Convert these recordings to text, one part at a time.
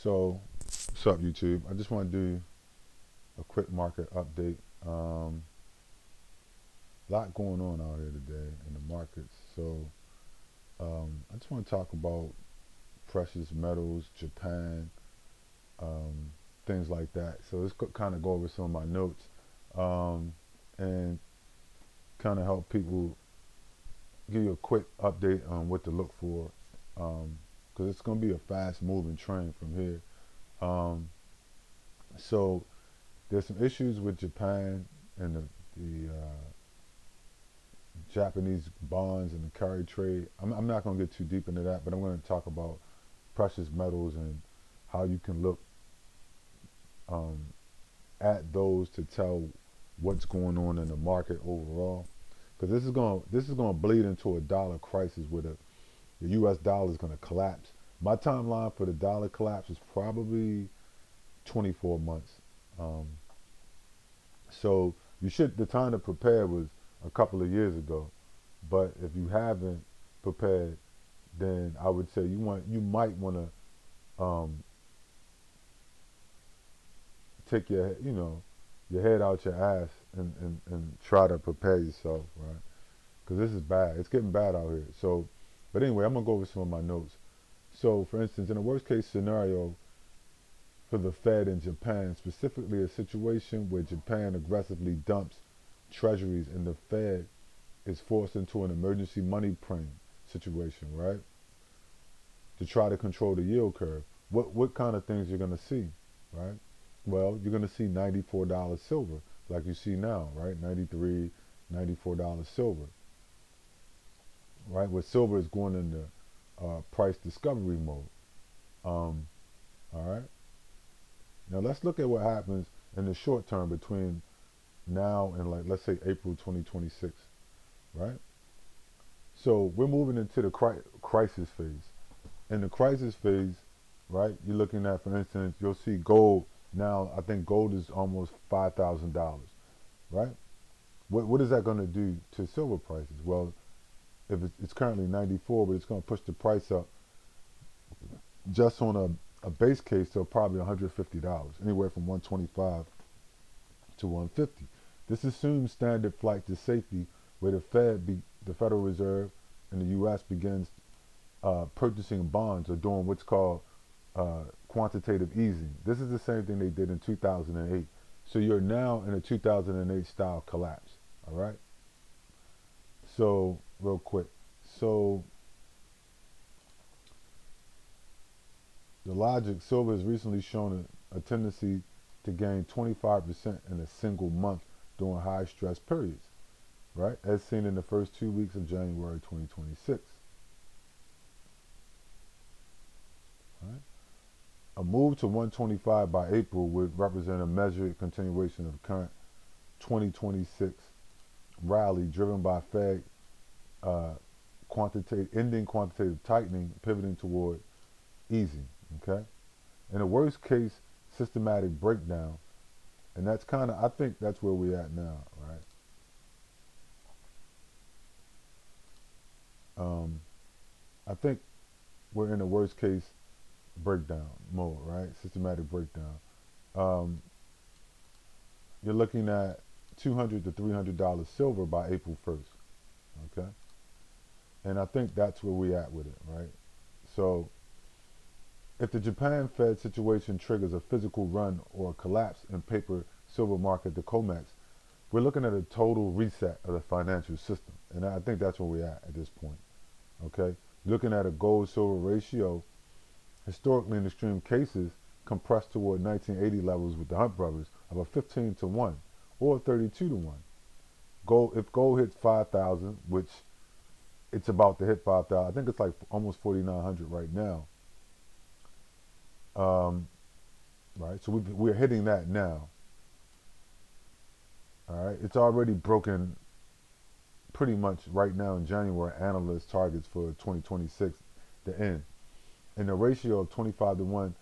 So, what's up, YouTube? I just want to do a quick market update. A lot going on out here today in the markets. So, I just want to talk about precious metals, Japan, um, things like that. So, let's kind of go over some of my notes and kind of help people give you a quick update on what to look for because it's going to be a fast moving trend from here. Um, so, there's some issues with Japan and the Japanese bonds and the carry trade. I'm not going to get too deep into that, but I'm going to talk about precious metals and how you can look um, at those to tell what's going on in the market overall. Because this is going to bleed into a dollar crisis where the U.S. dollar is going to collapse. My timeline for the dollar collapse is probably 24 months. Um, So the time to prepare was a couple of years ago. But if you haven't prepared, then I would say you might want to take your head out your ass and try to prepare yourself, right? Because this is bad. It's getting bad out here. So, but anyway, I'm gonna go over some of my notes. So, for instance, in a worst case scenario for the Fed in Japan, specifically a situation where Japan aggressively dumps treasuries and the Fed is forced into an emergency money print situation, right? To try to control the yield curve. What kind of things you're gonna see, right? Well, you're gonna see $94 silver, like you see now, right? 93, $94 silver, right? Where silver is going into price discovery mode. Um, all right. Now let's look at what happens in the short term between now and, like, let's say April 2026, right? So we're moving into the crisis phase. In the crisis phase, right, you're looking at, for instance, you'll see gold now. I think gold is almost $5,000, right? What is that going to do to silver prices? Well, if it's currently 94, but it's going to push the price up just on a base case to probably $150, anywhere from 125 to 150. This assumes standard flight to safety, where the Federal Reserve in the U.S. begins purchasing bonds or doing what's called quantitative easing. This is the same thing they did in 2008. So you're now in a 2008 style collapse. All right. So real quick. So the logic, silver has recently shown a tendency to gain 25% in a single month during high stress periods, right? As seen in the first 2 weeks of January 2026. Right? A move to 125 by April would represent a measured continuation of the current 2026 rally driven by Fed ending quantitative tightening, pivoting toward easing. Okay, in a worst case systematic breakdown, and that's kind of, I think that's where we're at now, right? I think we're in a worst case breakdown mode, right? Systematic breakdown. Um, you're looking at $200 to $300 silver by April 1st, okay? And I think that's where we're at with it, right? So if the Japan Fed situation triggers a physical run or a collapse in paper silver market, the COMEX, we're looking at a total reset of the financial system. And I think that's where we're at this point, okay? Looking at a gold-silver ratio, historically in extreme cases, compressed toward 1980 levels with the Hunt brothers of a 15 to 1 or 32 to 1. If gold hits 5,000, which it's about to hit 5,000, I think it's like almost 4,900 right now. Right, so we're hitting that now. All right, it's already broken pretty much right now in January. Analysts targets for 2026 the end, and the ratio of 25 to 1.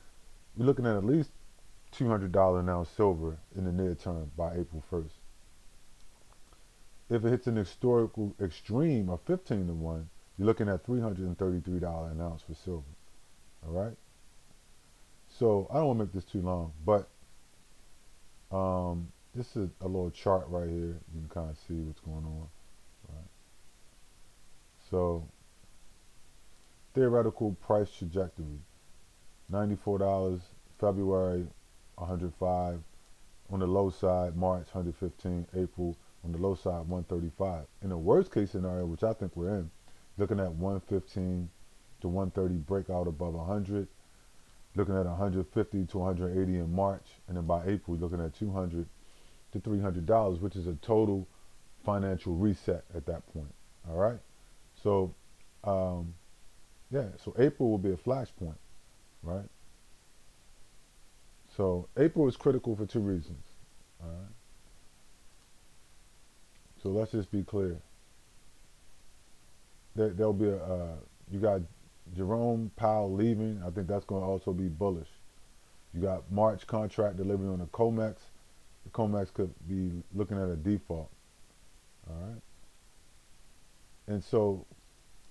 You're looking at least $200 an ounce silver in the near term by April 1st. If it hits an historical extreme of 15 to 1, you're looking at $333 an ounce for silver. All right. So I don't want to make this too long, but this is a little chart right here. You can kind of see what's going on. Right? So theoretical price trajectory: $94 February, 105 on the low side, March 115, April on the low side 135. In the worst case scenario, which I think we're in, looking at 115 to 130 breakout above 100, looking at 150 to 180 in March, and then by April looking at 200 to $300, which is a total financial reset at that point. All right, so yeah, so April will be a flashpoint, right? So April is critical for two reasons. All right, so let's just be clear. There'll be you got Jerome Powell leaving. I think that's going to also be bullish. You got March contract delivery on the COMEX. The COMEX could be looking at a default. All right, and so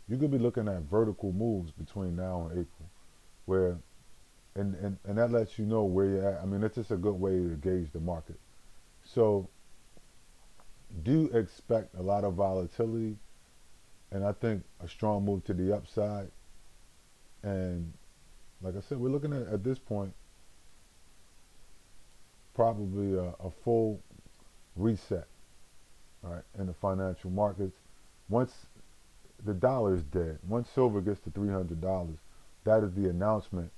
you could be looking at vertical moves between now and April, where and that lets you know where you're at. I mean, it's just a good way to gauge the market. So do expect a lot of volatility, and I think a strong move to the upside. And like I said, we're looking at this point probably a full reset, right, in the financial markets. Once the dollar is dead, once silver gets to $300, that is the announcement.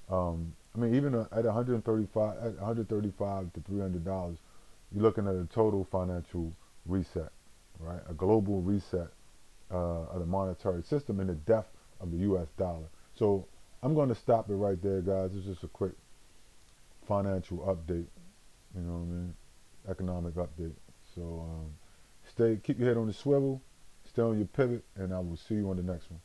I mean, even at 135 to $300, you're looking at a total financial reset, right? A global reset of the monetary system and the death of the U.S. dollar. So I'm going to stop it right there, guys. It's just a quick financial update. You know what I mean? Economic update. So keep your head on the swivel, stay on your pivot, and I will see you on the next one.